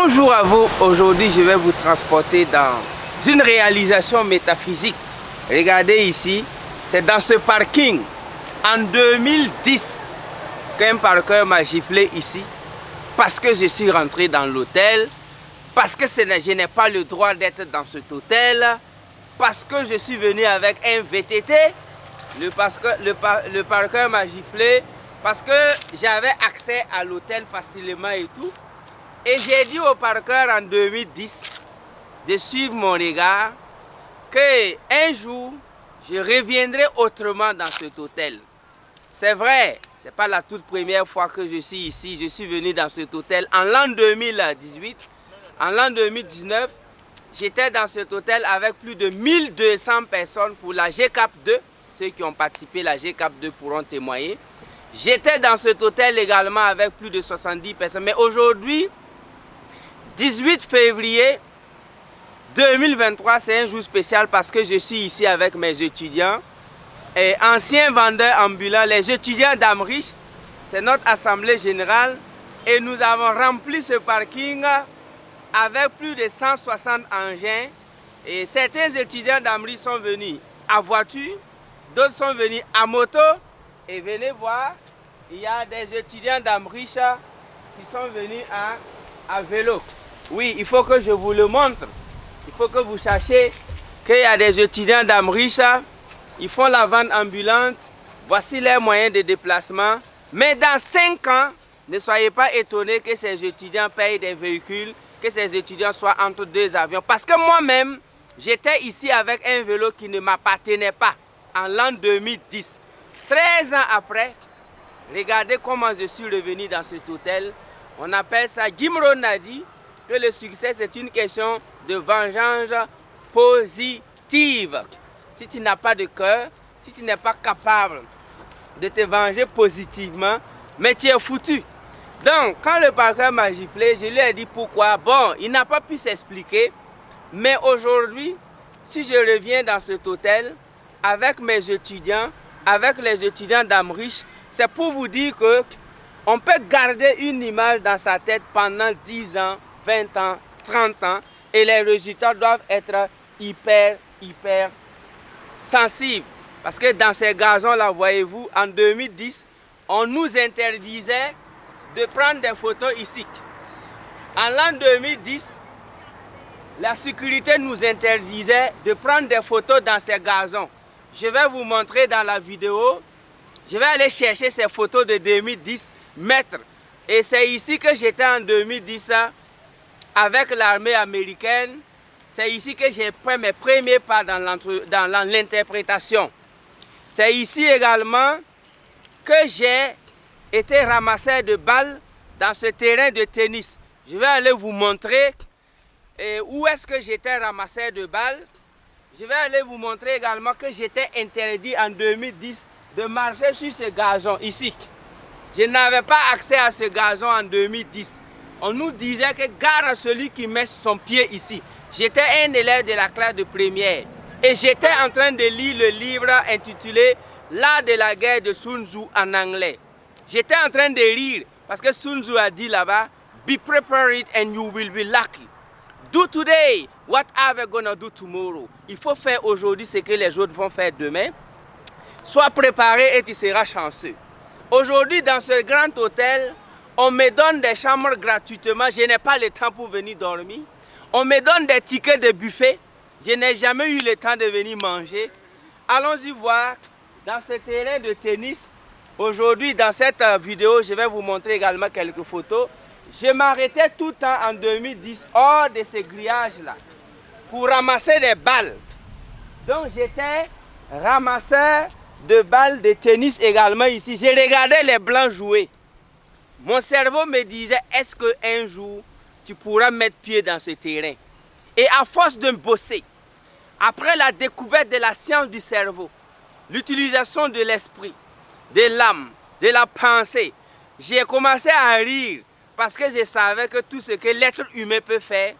Bonjour à vous, aujourd'hui je vais vous transporter dans une réalisation métaphysique. Regardez ici, c'est dans ce parking en 2010 qu'un parqueur m'a giflé ici parce que je suis rentré dans l'hôtel, parce que je n'ai pas le droit d'être dans cet hôtel, parce que je suis venu avec un VTT. Le parqueur m'a giflé parce que j'avais accès à l'hôtel facilement et tout. Et j'ai dit au parqueur en 2010 de suivre mon regard, qu'un jour, je reviendrai autrement dans cet hôtel. C'est vrai, ce n'est pas la toute première fois que je suis ici. Je suis venu dans cet hôtel en l'an 2018. En l'an 2019, j'étais dans cet hôtel avec plus de 1200 personnes pour la GCAP 2. Ceux qui ont participé à la GCAP 2 pourront témoigner. J'étais dans cet hôtel également avec plus de 70 personnes. Mais aujourd'hui, 18 février 2023, c'est un jour spécial parce que je suis ici avec mes étudiants et anciens vendeurs ambulants, les étudiants d'Amrish. C'est notre assemblée générale et nous avons rempli ce parking avec plus de 160 engins. Et certains étudiants d'Amrish sont venus à voiture, d'autres sont venus à moto. Et venez voir, il y a des étudiants d'Amrish qui sont venus à vélo. Oui, il faut que je vous le montre. Il faut que vous sachiez qu'il y a des étudiants d'Amrish, ils font la vente ambulante. Voici leurs moyens de déplacement. Mais dans 5 ans, ne soyez pas étonnés que ces étudiants payent des véhicules, que ces étudiants soient entre 2 avions. Parce que moi-même, j'étais ici avec un vélo qui ne m'appartenait pas en l'an 2010. 13 ans après, regardez comment je suis revenu dans cet hôtel. On appelle ça, Gimron a dit que le succès c'est une question de vengeance positive. Si tu n'as pas de cœur, si tu n'es pas capable de te venger positivement, mais tu es foutu. Donc, quand le parqueur m'a giflé, je lui ai dit pourquoi. Bon, il n'a pas pu s'expliquer, mais aujourd'hui, si je reviens dans cet hôtel avec mes étudiants, avec les étudiants d'Amrish, c'est pour vous dire que on peut garder une image dans sa tête pendant 10 ans, 20 ans, 30 ans et les résultats doivent être hyper sensibles. Parce que dans ces gazons-là, voyez-vous, en 2010, on nous interdisait de prendre des photos ici. En l'an 2010, la sécurité nous interdisait de prendre des photos dans ces gazons. Je vais vous montrer dans la vidéo. Je vais aller chercher ces photos de 2010, mettre. Et c'est ici que j'étais en 2010 avec l'armée américaine. C'est ici que j'ai pris mes premiers pas dans l'interprétation. C'est ici également que j'ai été ramasseur de balles dans ce terrain de tennis. Je vais aller vous montrer où est-ce que j'étais ramasseur de balles. Je vais aller vous montrer également que j'étais interdit en 2010 de marcher sur ce gazon ici. Je n'avais pas accès à ce gazon en 2010. On nous disait que gare à celui qui met son pied ici. J'étais un élève de la classe de première et j'étais en train de lire le livre intitulé L'art de la guerre de Sun Tzu en anglais. J'étais en train de rire parce que Sun Tzu a dit là-bas, be prepared and you will be lucky. Do today what are we gonna do tomorrow. Il faut faire aujourd'hui ce que les autres vont faire demain. Sois préparé et tu seras chanceux. Aujourd'hui, dans ce grand hôtel, on me donne des chambres gratuitement. Je n'ai pas le temps pour venir dormir. On me donne des tickets de buffet. Je n'ai jamais eu le temps de venir manger. Allons-y voir dans ce terrain de tennis. Aujourd'hui, dans cette vidéo, je vais vous montrer également quelques photos. Je m'arrêtais tout le temps en 2010 hors de ces grillages-là pour ramasser des balles. Donc, j'étais ramasseur de balles de tennis également ici. J'ai regardé les blancs jouer. Mon cerveau me disait, est-ce qu'un jour, tu pourras mettre pied dans ce terrain? Et à force de bosser, après la découverte de la science du cerveau, l'utilisation de l'esprit, de l'âme, de la pensée, j'ai commencé à rire parce que je savais que tout ce que l'être humain peut faire,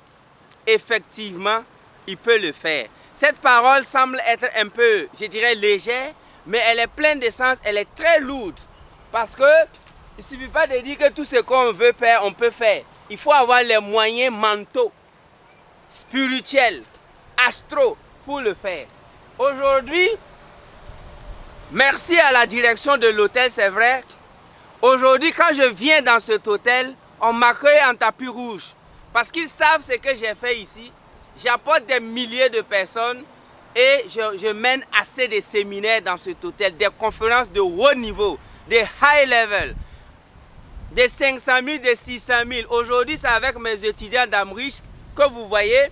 effectivement, il peut le faire. Cette parole semble être un peu, je dirais, légère, mais elle est pleine de sens, elle est très lourde. Parce que il ne suffit pas de dire que tout ce qu'on veut faire, on peut faire. il faut avoir les moyens mentaux, spirituels, astro pour le faire. Aujourd'hui, merci à la direction de l'hôtel, c'est vrai. Aujourd'hui, quand je viens dans cet hôtel, on m'accueille en tapis rouge. Parce qu'ils savent ce que j'ai fait ici. J'apporte des milliers de personnes et je mène assez de séminaires dans cet hôtel, des conférences de haut niveau, des high level, des 500 000, des 600 000. Aujourd'hui, c'est avec mes étudiants d'Amrish que vous voyez.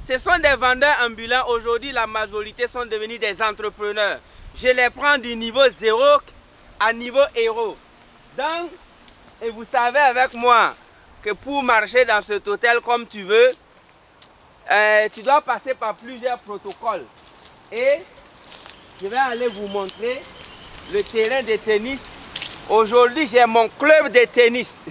Ce sont des vendeurs ambulants. Aujourd'hui, la majorité sont devenus des entrepreneurs. Je les prends du niveau 0 à niveau héros. Donc, et vous savez avec moi que pour marcher dans cet hôtel comme tu veux, tu dois passer par plusieurs protocoles. Et je vais aller vous montrer le terrain de tennis. Aujourd'hui, j'ai mon club de tennis.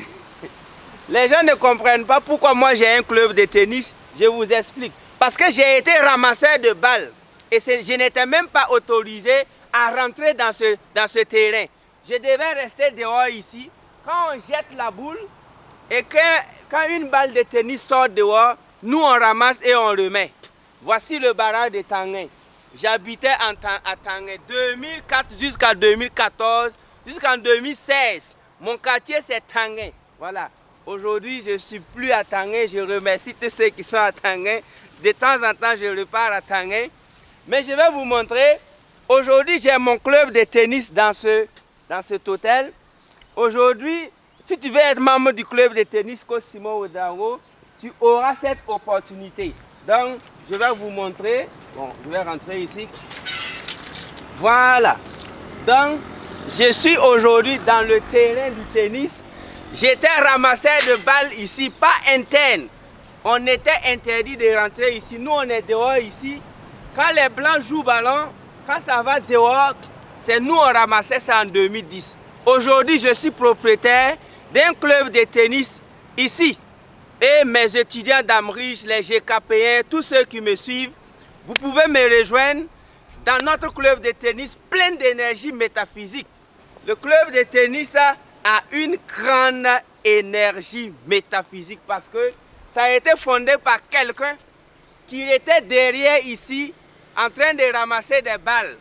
Les gens ne comprennent pas pourquoi moi j'ai un club de tennis. Je vous explique. Parce que j'ai été ramasseur de balles. Et je n'étais même pas autorisé à rentrer dans ce terrain. Je devais rester dehors ici. Quand on jette la boule et quand une balle de tennis sort dehors, nous on ramasse et on remet. Voici le barrage de Tanguin. J'habitais à Tanguin 2004 jusqu'à 2014, jusqu'en 2016. Mon quartier c'est Tanguin. Voilà. Aujourd'hui je ne suis plus à Tanguin. Je remercie tous ceux qui sont à Tanguin. De temps en temps je repars à Tanguin. Mais je vais vous montrer. Aujourd'hui j'ai mon club de tennis dans cet hôtel. Aujourd'hui, si tu veux être membre du club de tennis Simon Ouedraogo, tu auras cette opportunité. Donc, je vais vous montrer. Bon, je vais rentrer ici. Voilà. Donc, je suis aujourd'hui dans le terrain du tennis. J'étais ramasseur de balles ici, pas interne. On était interdit de rentrer ici. Nous, on est dehors ici. Quand les blancs jouent ballon, quand ça va dehors, c'est nous, on ramassait ça en 2010. Aujourd'hui, je suis propriétaire d'un club de tennis ici. Et mes étudiants d'Amrish, les GKPN, tous ceux qui me suivent, vous pouvez me rejoindre dans notre club de tennis plein d'énergie métaphysique. Le club de tennis a une grande énergie métaphysique parce que ça a été fondé par quelqu'un qui était derrière ici en train de ramasser des balles.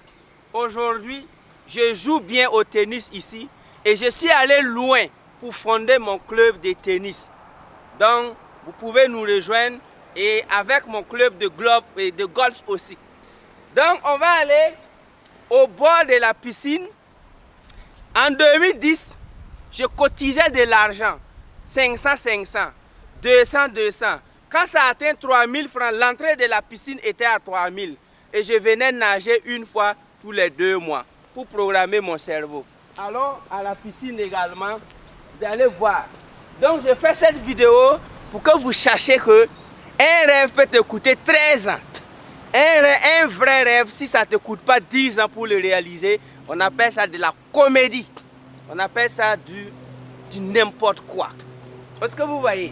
Aujourd'hui, je joue bien au tennis ici et je suis allé loin pour fonder mon club de tennis. Donc, vous pouvez nous rejoindre et avec mon club de golf aussi. Donc, on va aller au bord de la piscine. En 2010, je cotisais de l'argent, 500, 500, 200, 200. Quand ça atteint 3000 francs, l'entrée de la piscine était à 3000. Et je venais nager une fois tous les 2 mois pour programmer mon cerveau. Allons à la piscine également, vous allez voir. Donc je fais cette vidéo pour que vous sachiez que un rêve peut te coûter 13 ans. Un vrai rêve, si ça ne te coûte pas 10 ans pour le réaliser, on appelle ça de la comédie. On appelle ça du n'importe quoi. Parce que vous voyez,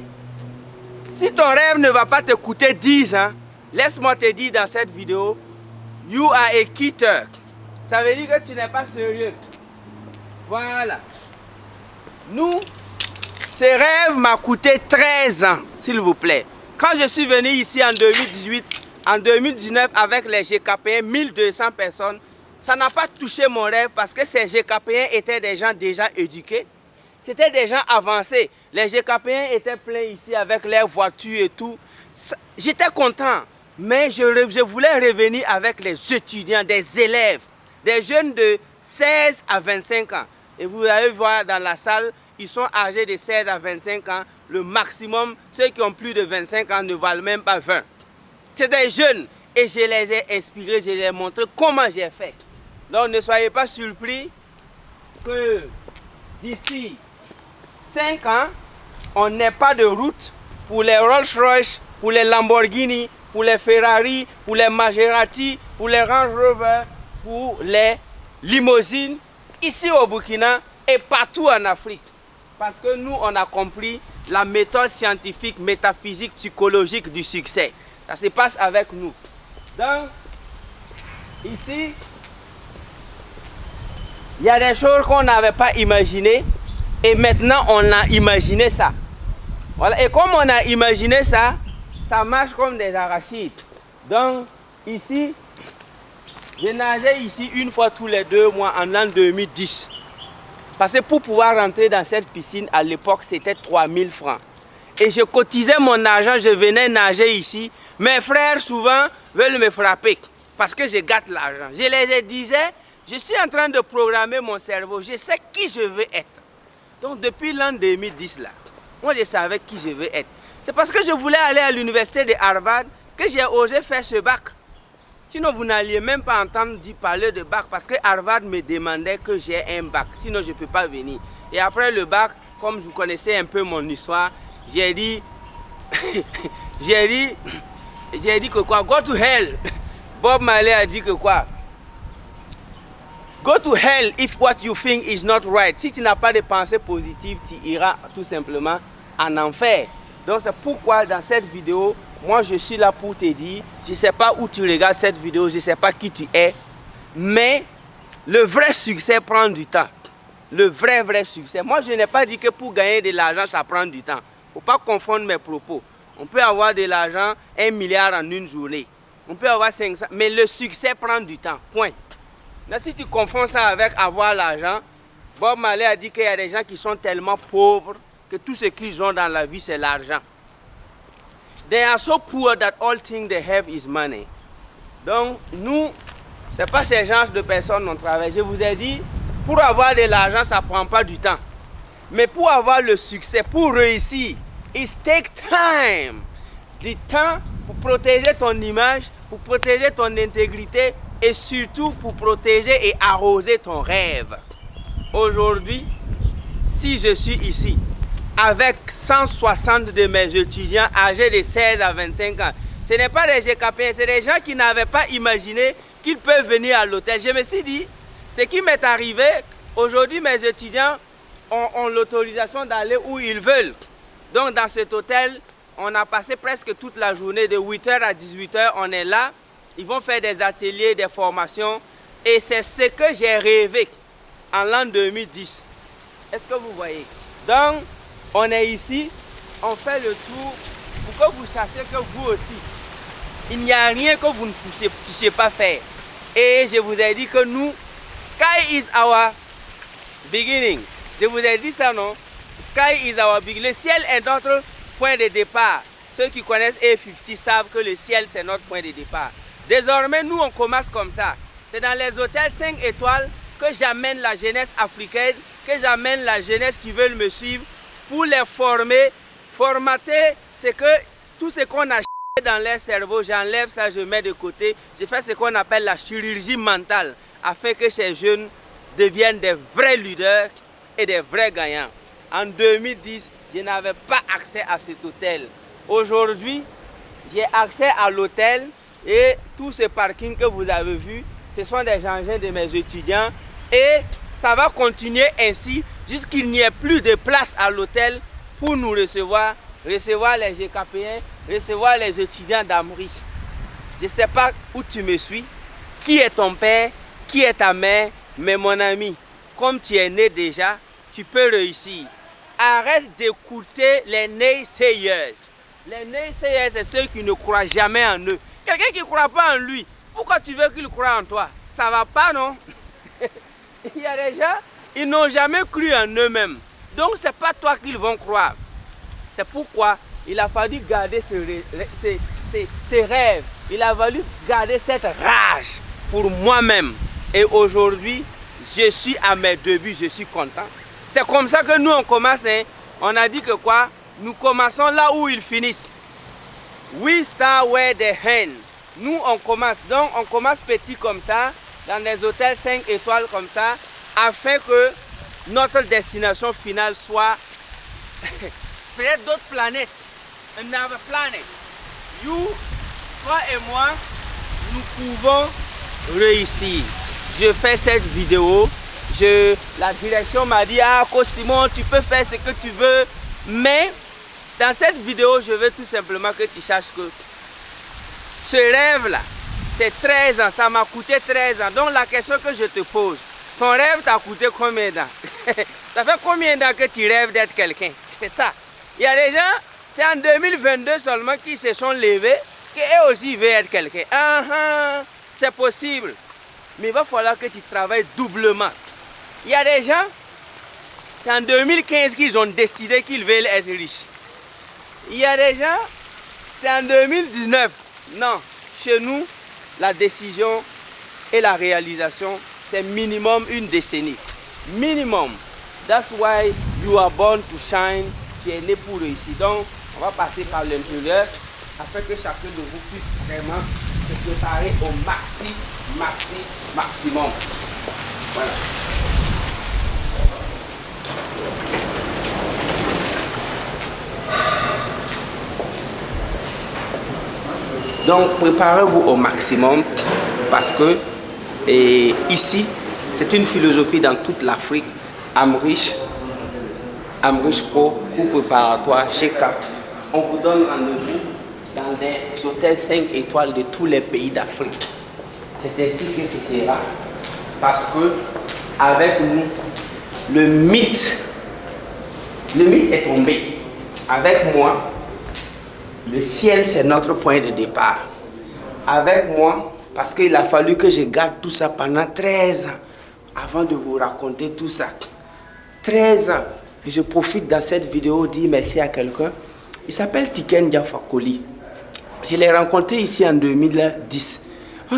si ton rêve ne va pas te coûter 10 ans, laisse-moi te dire dans cette vidéo, you are a quitter. Ça veut dire que tu n'es pas sérieux. Voilà. Nous, ce rêve m'a coûté 13 ans, s'il vous plaît. Quand je suis venu ici en 2018, en 2019 avec les GKPN, 1200 personnes, ça n'a pas touché mon rêve parce que ces GKPN étaient des gens déjà éduqués. C'était des gens avancés. Les GKPN étaient pleins ici avec leurs voitures et tout. J'étais content, mais je voulais revenir avec les étudiants, des élèves, des jeunes de 16 à 25 ans. Et vous allez voir dans la salle, ils sont âgés de 16 à 25 ans. Le maximum, ceux qui ont plus de 25 ans ne valent même pas 20. C'est des jeunes et je les ai inspirés, je les ai montré comment j'ai fait. Donc ne soyez pas surpris que d'ici 5 ans, on n'ait pas de route pour les Rolls-Royce, pour les Lamborghini, pour les Ferrari, pour les Maserati, pour les Range Rover, pour les limousines, ici au Burkina et partout en Afrique. Parce que nous, on a compris la méthode scientifique, métaphysique, psychologique du succès. Ça se passe avec nous. Donc, ici, il y a des choses qu'on n'avait pas imaginées et maintenant on a imaginé ça. Voilà. Et comme on a imaginé ça, ça marche comme des arachides. Donc, ici, j'ai nagé ici une fois tous les 2 mois en l'an 2010. Parce que pour pouvoir rentrer dans cette piscine, à l'époque, c'était 3000 francs. Et je cotisais mon argent, je venais nager ici. Mes frères, souvent, veulent me frapper parce que je gâte l'argent. Je les disais, je suis en train de programmer mon cerveau. Je sais qui je veux être. Donc, depuis l'an 2010, là, moi, je savais qui je veux être. C'est parce que je voulais aller à l'université de Harvard que j'ai osé faire ce bac. Sinon, vous n'alliez même pas entendre parler de bac parce que Harvard me demandait que j'ai un bac. Sinon, je ne peux pas venir. Et après le bac, comme vous connaissez un peu mon histoire, j'ai dit, j'ai dit que quoi? Go to hell. Bob Marley a dit que quoi? Go to hell if what you think is not right. Si tu n'as pas de pensée positive, tu iras tout simplement en enfer. Donc c'est pourquoi dans cette vidéo, moi je suis là pour te dire, je ne sais pas où tu regardes cette vidéo, je ne sais pas qui tu es, mais le vrai succès prend du temps. Le vrai succès. Moi je n'ai pas dit que pour gagner de l'argent, ça prend du temps. Il ne faut pas confondre mes propos. On peut avoir de l'argent, 1 milliard en une journée. On peut avoir 500, mais le succès prend du temps. Point. Là, si tu confonds ça avec avoir l'argent, Bob Marley a dit qu'il y a des gens qui sont tellement pauvres que tout ce qu'ils ont dans la vie, c'est l'argent. They are so poor that all things they have is money. Donc, nous, ce n'est pas ces genres de personnes qu'on travaille. Je vous ai dit, pour avoir de l'argent, ça ne prend pas du temps. Mais pour avoir le succès, pour réussir, it takes time. Du temps pour protéger ton image, pour protéger ton intégrité et surtout pour protéger et arroser ton rêve. Aujourd'hui, si je suis ici avec 160 de mes étudiants âgés de 16 à 25 ans, ce n'est pas des GKP, c'est des gens qui n'avaient pas imaginé qu'ils peuvent venir à l'hôtel. Je me suis dit, ce qui m'est arrivé, aujourd'hui mes étudiants ont l'autorisation d'aller où ils veulent. Donc dans cet hôtel, on a passé presque toute la journée, de 8h à 18h, on est là. Ils vont faire des ateliers, des formations. Et c'est ce que j'ai rêvé en l'an 2010. Est-ce que vous voyez? Donc, on est ici, on fait le tour pour que vous sachiez que vous aussi, il n'y a rien que vous ne puissiez pas faire. Et je vous ai dit que nous, sky is our beginning. Je vous ai dit ça, non? Sky is our beginning. Le ciel est notre point de départ. Ceux qui connaissent A50 savent que le ciel, c'est notre point de départ. Désormais, nous, on commence comme ça. C'est dans les hôtels 5 étoiles que j'amène la jeunesse africaine, que j'amène la jeunesse qui veut me suivre pour les former. Formater, c'est que tout ce qu'on a dans leur cerveau, j'enlève ça, je mets de côté. Je fais ce qu'on appelle la chirurgie mentale afin que ces jeunes deviennent des vrais leaders et des vrais gagnants. En 2010, je n'avais pas accès à cet hôtel. Aujourd'hui, j'ai accès à l'hôtel et tout ce parking que vous avez vu, ce sont des engins de mes étudiants et ça va continuer ainsi jusqu'il n'y ait plus de place à l'hôtel pour nous recevoir les GKPN, recevoir les étudiants d'Amrish. Je ne sais pas où tu me suis, qui est ton père, qui est ta mère, mais mon ami, comme tu es né déjà, tu peux réussir. Arrête d'écouter les naysayers. Les naysayers, c'est ceux qui ne croient jamais en eux. Quelqu'un qui ne croit pas en lui, pourquoi tu veux qu'il croie en toi? Ça ne va pas, non? Il y a des gens, ils n'ont jamais cru en eux-mêmes. Donc, ce n'est pas toi qu'ils vont croire. C'est pourquoi il a fallu garder ces rêves. Il a fallu garder cette rage pour moi-même. Et aujourd'hui, je suis à mes débuts, je suis content. C'est comme ça que nous, on commence. Hein. On a dit que quoi? Nous commençons là où ils finissent. We start where they end. Nous, on commence. Donc, on commence petit comme ça, dans des hôtels 5 étoiles comme ça, afin que notre destination finale soit peut-être d'autres planètes. Another planet. You, toi et moi, nous pouvons réussir. Je fais cette vidéo. La direction m'a dit, ah, Simon, tu peux faire ce que tu veux. Mais dans cette vidéo, je veux tout simplement que tu saches que ce rêve-là, c'est 13 ans. Ça m'a coûté 13 ans. Donc la question que je te pose, ton rêve t'a coûté combien d'ans? Ça fait combien d'ans que tu rêves d'être quelqu'un? C'est ça. Il y a des gens, C'est en 2022 seulement qu'ils se sont levés, qu'eux aussi veulent être quelqu'un. C'est possible. Mais il va falloir que tu travailles doublement. Il y a des gens, c'est en 2015 qu'ils ont décidé qu'ils veulent être riches. Il y a des gens, c'est en 2019. Non, chez nous, la décision et la réalisation, c'est minimum une décennie. Minimum. That's why you are born to shine. Tu es né pour réussir. Donc, on va passer par l'intérieur afin que chacun de vous puisse vraiment se préparer au maximum. Voilà. Donc, préparez-vous au maximum parce que ici, c'est une philosophie dans toute l'Afrique. Amrish Pro, cours préparatoire, GCAP. On vous donne rendez-vous dans des hôtels 5 étoiles de tous les pays d'Afrique. C'est ainsi que ce sera. Parce que, avec nous, le mythe est tombé. Avec moi, le ciel, c'est notre point de départ. Avec moi, parce qu'il a fallu que je garde tout ça pendant 13 ans avant de vous raconter tout ça. 13 ans. Et je profite dans cette vidéo de dire merci à quelqu'un. Il s'appelle Tiken Jah Fakoly. Je l'ai rencontré ici en 2010.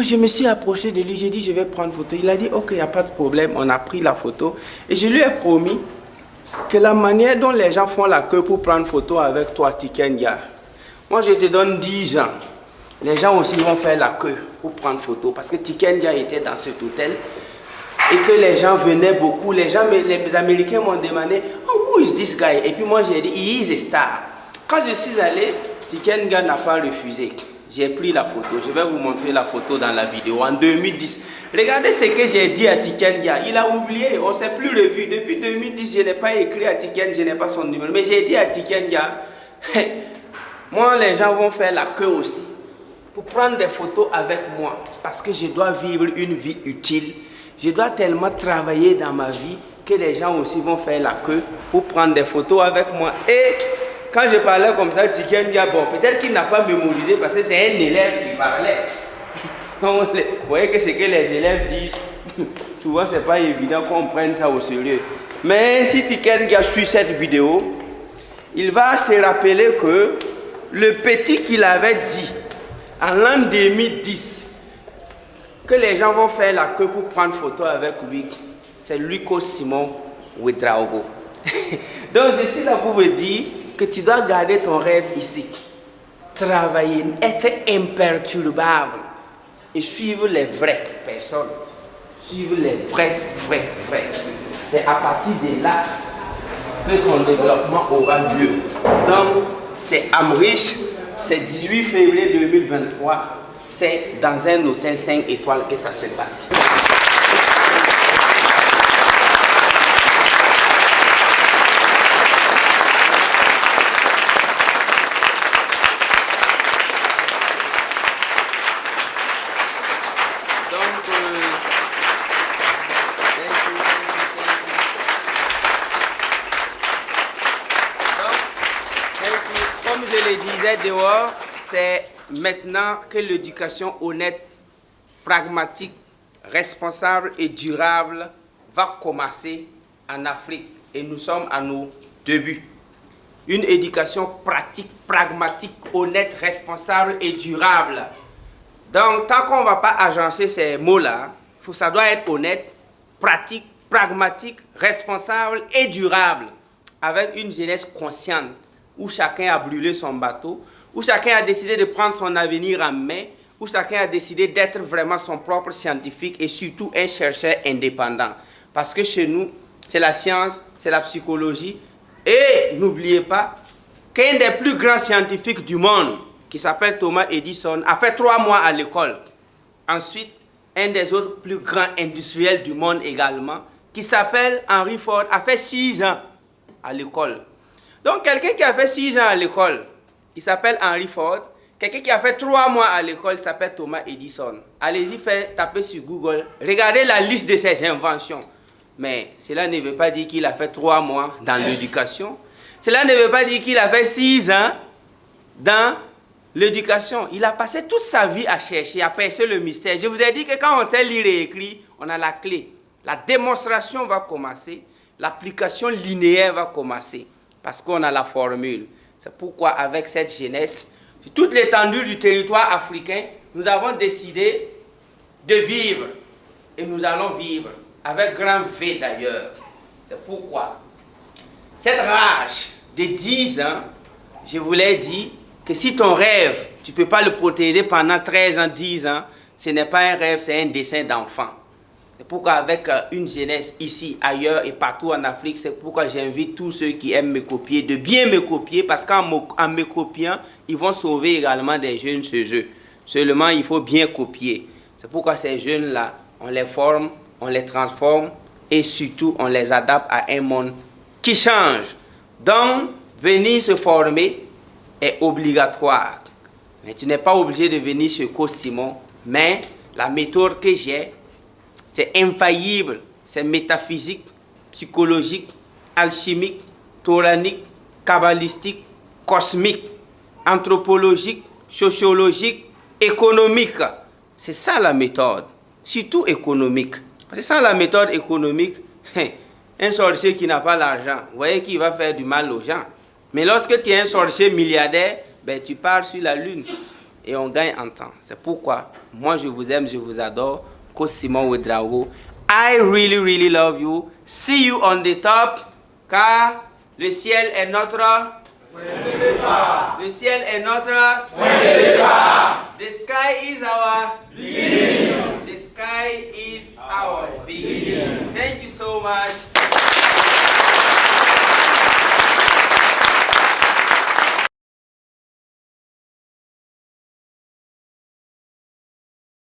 Je me suis approché de lui, j'ai dit je vais prendre photo. Il a dit ok, il n'y a pas de problème, on a pris la photo. Et je lui ai promis que la manière dont les gens font la queue pour prendre photo avec toi, Tiken Jah, moi je te donne 10 ans. Les gens aussi vont faire la queue pour prendre photo. Parce que Tiken Jah était dans cet hôtel et que les gens venaient beaucoup. Les Américains m'ont demandé oh, who is this guy? Et puis moi j'ai dit he is a star. Quand je suis allé, Tiken Jah n'a pas refusé. J'ai pris la photo. Je vais vous montrer la photo dans la vidéo en 2010. Regardez ce que j'ai dit à Tiken Jah. Il a oublié, on ne s'est plus revu. Depuis 2010, je n'ai pas écrit à Tiken, je n'ai pas son numéro. Mais j'ai dit à Tiken Jah, moi les gens vont faire la queue aussi pour prendre des photos avec moi. Parce que je dois vivre une vie utile. Je dois tellement travailler dans ma vie que les gens aussi vont faire la queue pour prendre des photos avec moi. Et quand je parlais comme ça, Tiken Jah, bon, peut-être qu'il n'a pas mémorisé parce que c'est un élève qui parlait. Vous voyez que ce que les élèves disent, souvent c'est pas évident qu'on prenne ça au sérieux. Mais si Tiken Jah suit cette vidéo, il va se rappeler que le petit qu'il avait dit en l'an 2010, que les gens vont faire la queue pour prendre photo avec lui, c'est Luko Simon Ouedraogo. Donc je suis là pour vous dire que tu dois garder ton rêve ici, travailler, être imperturbable et suivre les vraies personnes, suivre les vrais. C'est à partir de là que ton développement aura lieu. Donc c'est Amrish, c'est 18 février 2023, c'est dans un hôtel 5 étoiles que ça se passe. Dehors, c'est maintenant que l'éducation honnête, pragmatique, responsable et durable va commencer en Afrique et nous sommes à nos débuts. Une éducation pratique, pragmatique, honnête, responsable et durable. Donc, tant qu'on ne va pas agencer ces mots-là, ça doit être honnête, pratique, pragmatique, responsable et durable, avec une jeunesse consciente, où chacun a brûlé son bateau, où chacun a décidé de prendre son avenir en main, où chacun a décidé d'être vraiment son propre scientifique et surtout un chercheur indépendant. Parce que chez nous, c'est la science, c'est la psychologie. Et n'oubliez pas qu'un des plus grands scientifiques du monde, qui s'appelle Thomas Edison, a fait 3 mois à l'école. Ensuite, un des autres plus grands industriels du monde également, qui s'appelle Henry Ford, a fait 6 ans à l'école. Donc, quelqu'un qui a fait 6 ans à l'école, il s'appelle Henry Ford. Quelqu'un qui a fait 3 mois à l'école, il s'appelle Thomas Edison. Allez-y, tapez sur Google. Regardez la liste de ses inventions. Mais cela ne veut pas dire qu'il a fait 3 mois dans l'éducation. Cela ne veut pas dire qu'il a fait 6 ans dans l'éducation. Il a passé toute sa vie à chercher, à percer le mystère. Je vous ai dit que quand on sait lire et écrire, on a la clé. La démonstration va commencer, l'application linéaire va commencer, parce qu'on a la formule. C'est pourquoi avec cette jeunesse, sur toute l'étendue du territoire africain, nous avons décidé de vivre. Et nous allons vivre, avec grand V d'ailleurs. C'est pourquoi cette rage de 10 ans, je vous l'ai dit, que si ton rêve, tu ne peux pas le protéger pendant 13 ans, 10 ans, ce n'est pas un rêve, c'est un dessein d'enfant. C'est pourquoi avec une jeunesse ici, ailleurs et partout en Afrique, c'est pourquoi j'invite tous ceux qui aiment me copier de bien me copier, parce qu'en me copiant, ils vont sauver également des jeunes chez eux. Seulement, il faut bien copier. C'est pourquoi ces jeunes-là, on les forme, on les transforme et surtout, on les adapte à un monde qui change. Donc, venir se former est obligatoire. Mais tu n'es pas obligé de venir chez Co-Simon, mais la méthode que j'ai, c'est infaillible, c'est métaphysique, psychologique, alchimique, toranique, kabbalistique, cosmique, anthropologique, sociologique, économique. C'est ça la méthode, surtout économique. Parce que sans la méthode économique, un sorcier qui n'a pas l'argent, vous voyez qu'il va faire du mal aux gens. Mais lorsque tu es un sorcier milliardaire, ben, tu pars sur la lune et on gagne en temps. C'est pourquoi moi je vous aime, je vous adore. Co-Simon Ouedraogo. I really, really love you. See you on the top, car le ciel est notre Le ciel est notre The sky is our beginning. The sky is our beginning. Thank you so much.